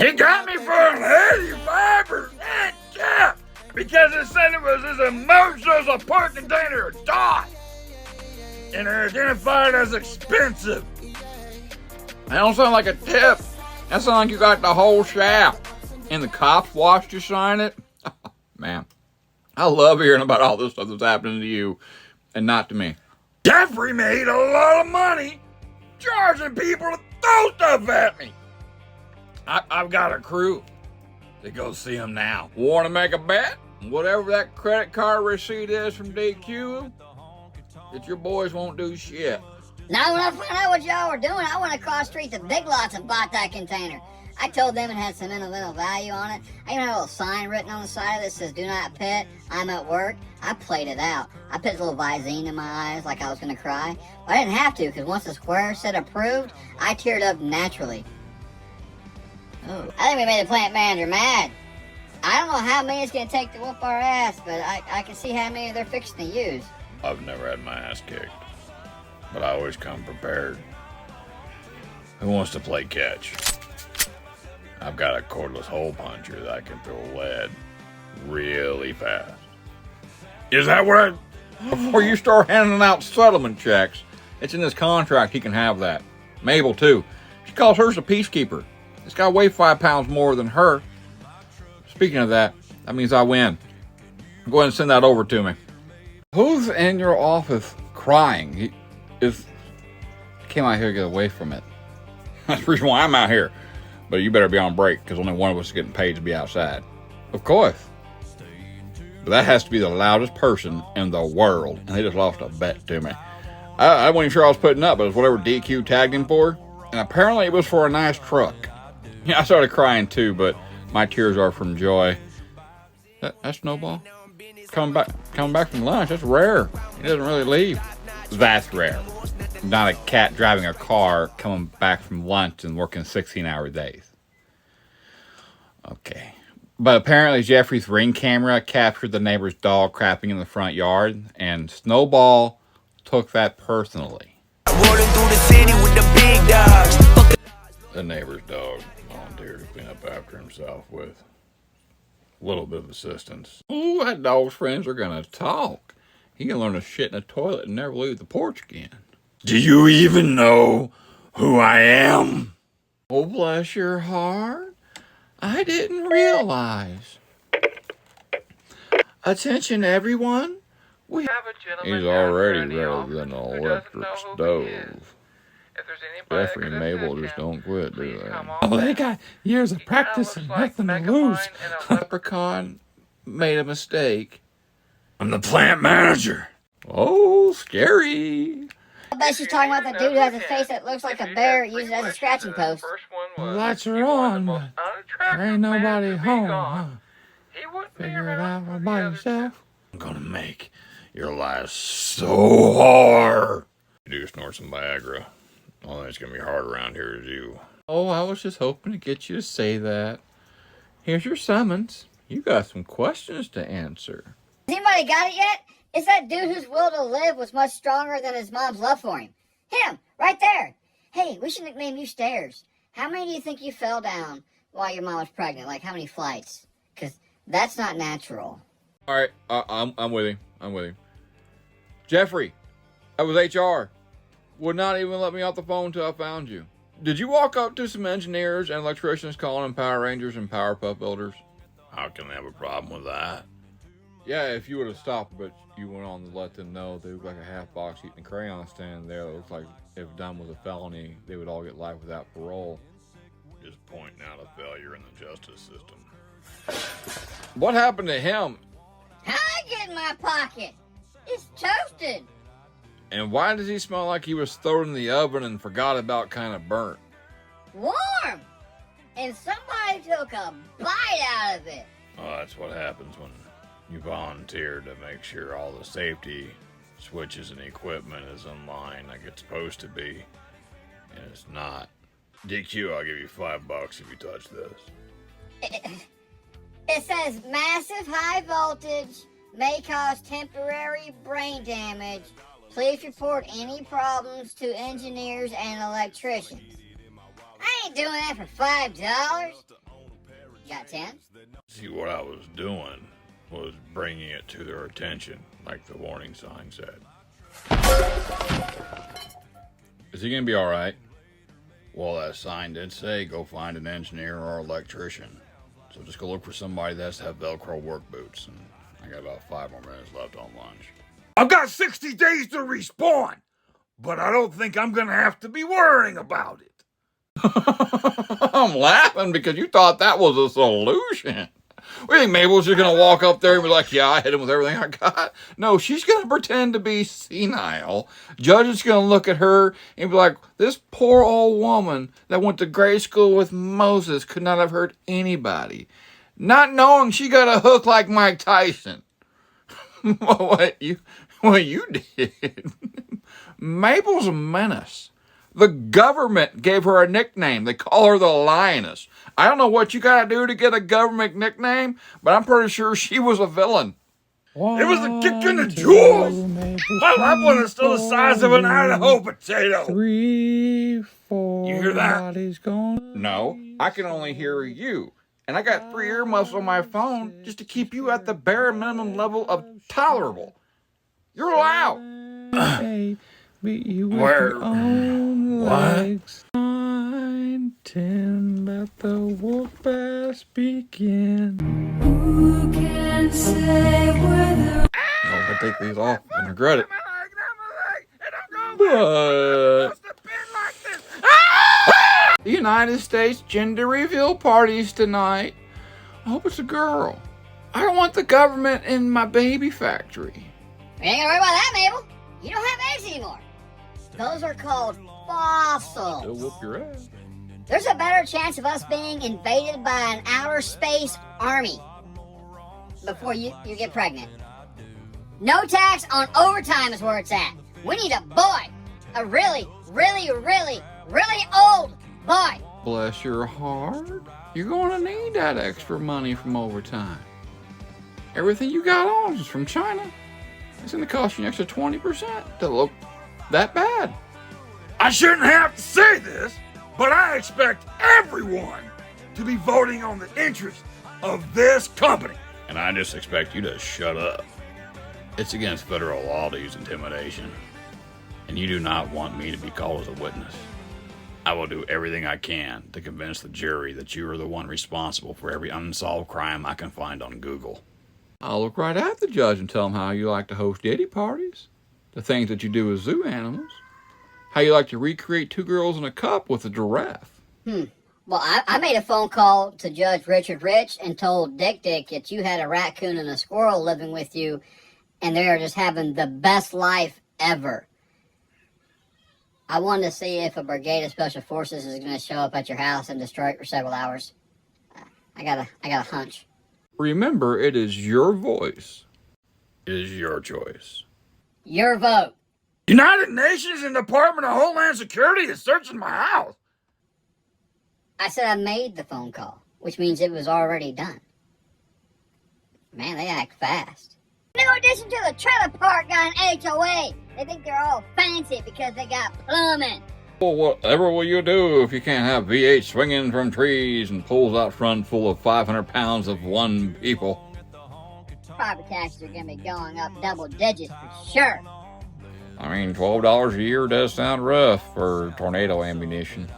He got me for an 85% cap because it said it was his emotional support container or DOS. And they're identified as expensive. That don't sound like a tip. That sounds like you got the whole shaft. And the cops watched you sign it? Man, I love hearing about all this stuff that's happening to you and not to me. Jeffrey made a lot of money charging people to throw stuff at me. I've got a crew to go see him now. Want to make a bet? Whatever that credit card receipt is from DQ, that your boys won't do shit. Now when I found out what y'all were doing, I went across the street to Big Lots and bought that container. I told them it had sentimental value on it. I even had a little sign written on the side of it that says, "Do not pet, I'm at work." I played it out. I put a little Visine in my eyes like I was going to cry. But I didn't have to, because once the square said approved, I teared up naturally. Oh, I think we made the plant manager mad. I don't know how many it's going to take to whoop our ass, but I can see how many they're fixing to use. I've never had my ass kicked, but I always come prepared. Who wants to play catch? I've got a cordless hole puncher that I can throw lead really fast. Is that what Before you start handing out settlement checks, it's in his contract he can have that. Mabel, too. She calls hers a peacekeeper. It's got to weigh 5 pounds more than her. Speaking of that, that means I win. Go ahead and send that over to me. Who's in your office crying? He came out here to get away from it. That's the reason why I'm out here. But you better be on break, because only one of us is getting paid to be outside. Of course. But that has to be the loudest person in the world. And they just lost a bet to me. I wasn't even sure I was putting up, but it was whatever DQ tagged him for. And apparently it was for a nice truck. Yeah, I started crying too, but my tears are from joy. That snowball? Coming back from lunch, that's rare. He doesn't really leave. That's rare. Not a cat driving a car coming back from lunch and working 16-hour days. Okay. But apparently Jeffrey's Ring camera captured the neighbor's dog crapping in the front yard, and Snowball took that personally. Rolling through the city with the big dogs. The neighbor's dog volunteered to clean up after himself with a little bit of assistance. Ooh, that dog's friends are gonna talk. He can learn to shit in a toilet and never leave the porch again. Do you even know who I am? Oh, bless your heart. I didn't realize. Attention, everyone. We have a gentleman. He's already rather than an electric stove. Jeffrey and Mabel just don't quit, do they? Oh, they got years of practice and nothing to lose. Leprechaun made a mistake. I'm the plant manager. Oh, scary. I bet she's talking about the dude who has a face that looks like a bear, used it as a scratching post. The lights are on, but there ain't nobody home, huh? Figure it out all by yourself. I'm gonna make your life so hard. You do snort some Viagra. Only thing that's gonna be hard around here is you. Oh, I was just hoping to get you to say that. Here's your summons. You got some questions to answer. Has anybody got it yet? It's that dude whose will to live was much stronger than his mom's love for him. Him, right there. Hey, we should nickname you Stairs. How many do you think you fell down while your mom was pregnant? Like, how many flights? Because that's not natural. All right, I'm with him. Jeffrey, that was HR. Would not even let me off the phone until I found you. Did you walk up to some engineers and electricians calling them Power Rangers and Powerpuff Builders? How can they have a problem with that? Yeah, if you would have stopped, but you went on to let them know they look like a half box eating crayon stand there. It looks like if done with a felony, they would all get life without parole. Just pointing out a failure in the justice system. What happened to him? How I get in my pocket? It's toasted. And why does he smell like he was thrown in the oven and forgot about kind of burnt? Warm. And somebody took a bite out of it. Well, that's what happens when you volunteer to make sure all the safety switches and equipment is in line like it's supposed to be, and it's not. DQ, I'll give you $5 if you touch this. It says massive high voltage may cause temporary brain damage. Please report any problems to engineers and electricians. I ain't doing that for $5. Got 10? See, what I was doing was bringing it to their attention, like the warning sign said. Is he gonna be all right? Well, that sign did say go find an engineer or electrician. So just go look for somebody that has to have Velcro work boots. And I got about 5 more minutes left on lunch. I've got 60 days to respawn, but I don't think I'm gonna have to be worrying about it. I'm laughing because you thought that was a solution. We think Mabel's just gonna walk up there and be like, yeah, I hit him with everything I got. No, she's gonna pretend to be senile. Judge is gonna look at her and be like, this poor old woman that went to grade school with Moses could not have hurt anybody. Not knowing she got a hook like Mike Tyson. what you did. Mabel's a menace. The government gave her a nickname. They call her the Lioness. I don't know what you gotta do to get a government nickname, but I'm pretty sure she was a villain. It was a kick in the jaws. My left one is still the size of an Idaho potato. 3, 4. You hear that? No, I can only hear you. And I got 3 earmuffs on my phone just to keep you at the bare minimum level of tolerable. You're loud. Where? What? 10, let the wolf bass begin. Who can say whether I'm gonna take these off and regret it. But the United States gender reveal parties tonight. I hope it's a girl. I don't want the government in my baby factory. We ain't gonna worry about that, Mabel. You don't have eggs anymore. Those are called fossils. They'll whoop your ass. There's a better chance of us being invaded by an outer space army before you get pregnant. No tax on overtime is where it's at. We need a boy. A really, really, really, really old boy. Bless your heart. You're going to need that extra money from overtime. Everything you got on is from China. It's going to cost you an extra 20% to look that bad. I shouldn't have to say this, but I expect everyone to be voting on the interest of this company. And I just expect you to shut up. It's against federal law to use intimidation. And you do not want me to be called as a witness. I will do everything I can to convince the jury that you are the one responsible for every unsolved crime I can find on Google. I'll look right at the judge and tell him how you like to host ditty parties, the things that you do with zoo animals, how you like to recreate 2 girls in a cup with a giraffe. Well, I made a phone call to Judge Richard Rich and told Dick that you had a raccoon and a squirrel living with you, and they are just having the best life ever. I wanted to see if a brigade of special forces is going to show up at your house and destroy it for several hours. I got a hunch. Remember, it is your voice. It is your choice. Your vote. United Nations and Department of Homeland Security is searching my house. I said I made the phone call, which means it was already done. Man, they act fast. New addition to the trailer park got an HOA. They think they're all fancy because they got plumbing. Well, whatever will you do if you can't have V8 swinging from trees and poles out front full of 500 pounds of one people? Property taxes are going to be going up double digits for sure. I mean, $12 a year does sound rough for tornado ammunition.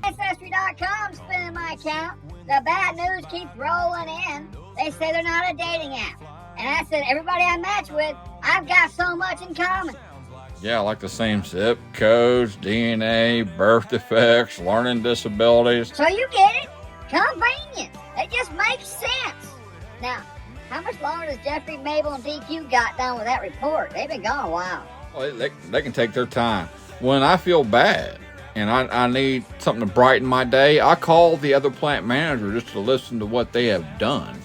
Ancestry.com spinning my account. The bad news keeps rolling in. They say they're not a dating app. And I said, everybody I match with, I've got so much in common. Yeah, like the same zip codes, DNA, birth defects, learning disabilities. So you get it? Convenient. It just makes sense. Now, how much longer does Jeffrey, Mabel, and DQ got done with that report? They've been gone a while. Well, they can take their time. When I feel bad and I need something to brighten my day, I call the other plant manager just to listen to what they have done.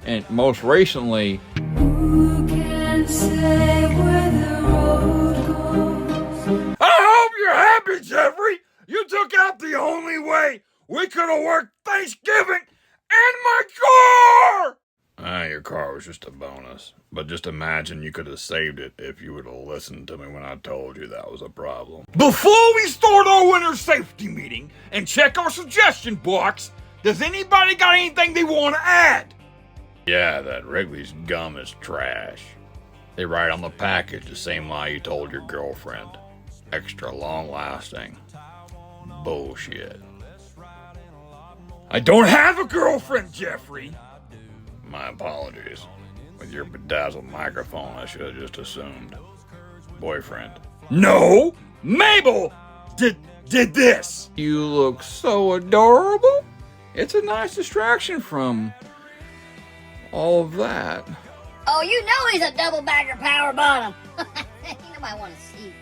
And most recently, who can say where the road goes? I hope you're happy, Jeffrey. You took out the only way we could have worked Thanksgiving in my car. Your car was just a bonus. But just imagine you could have saved it if you would have listened to me when I told you that was a problem. Before we start our winter safety meeting and check our suggestion box, Does anybody got anything they want to add? Yeah, that Wrigley's gum is trash. They write on the package the same lie you told your girlfriend. Extra long lasting. Bullshit. I don't have a girlfriend, Jeffrey. My apologies. With your bedazzled microphone, I should have just assumed. Boyfriend. No, Mabel did this. You look so adorable. It's a nice distraction from all of that. Oh, you know he's a double bagger power bottom. Nobody want to see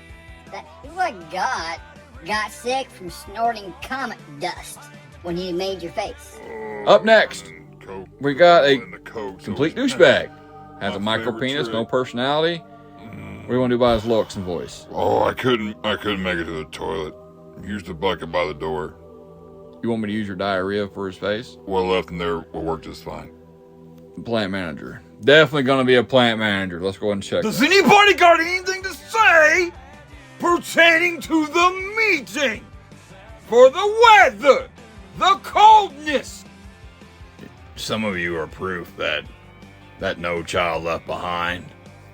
that. He like God got sick from snorting comet dust when he made your face. Up next, we got a Complete complete douchebag. Has a My micro favorite penis, trick. no personality. What do you want to do by his looks and voice? Oh, I couldn't make it to the toilet. Used the bucket by the door. You want me to use your diarrhea for his face? What left in there will work just fine. Plant manager. Definitely going to be a plant manager. Let's go ahead and check Does that. anybody got anything to say pertaining to the meeting? For the weather, the coldness. Some of you are proof that no child left behind.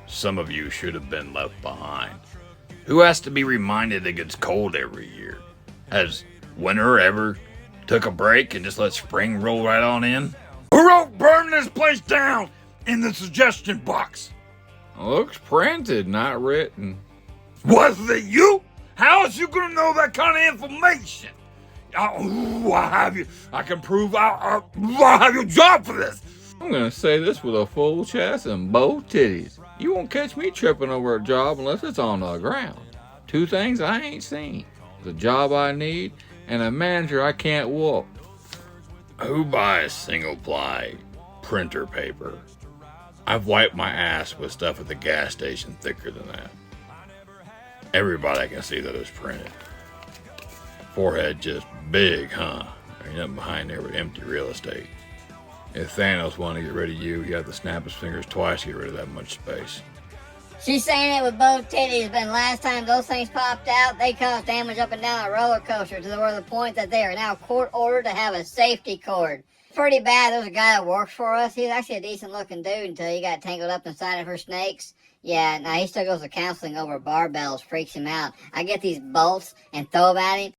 Some of you should have been left behind. Who has to be reminded it gets cold every year? Has winter ever took a break and just let spring roll right on in? Who wrote burn this place down in the suggestion box? Looks printed, not written. Was it you? How is you gonna know that kind of information? I have you. I can prove I have your job for this. I'm going to say this with a full chest and both titties. You won't catch me tripping over a job unless it's on the ground. Two things I ain't seen. The job I need and a manager I can't whoop. Who buys single-ply printer paper? I've wiped my ass with stuff at the gas station thicker than that. Everybody can see that it's printed. Forehead just big, huh? Ain't nothing behind there but empty real estate. If Thanos wanted to get rid of you, he'd have to snap his fingers twice to get rid of that much space. She's saying it with both titties, but last time those things popped out, they caused damage up and down a roller coaster to the point that they are now court ordered to have a safety cord. Pretty bad. There was a guy that works for us. He was actually a decent looking dude until he got tangled up inside of her snakes. Yeah, now he still goes to counseling over barbells, freaks him out. I get these bolts and throw them at him.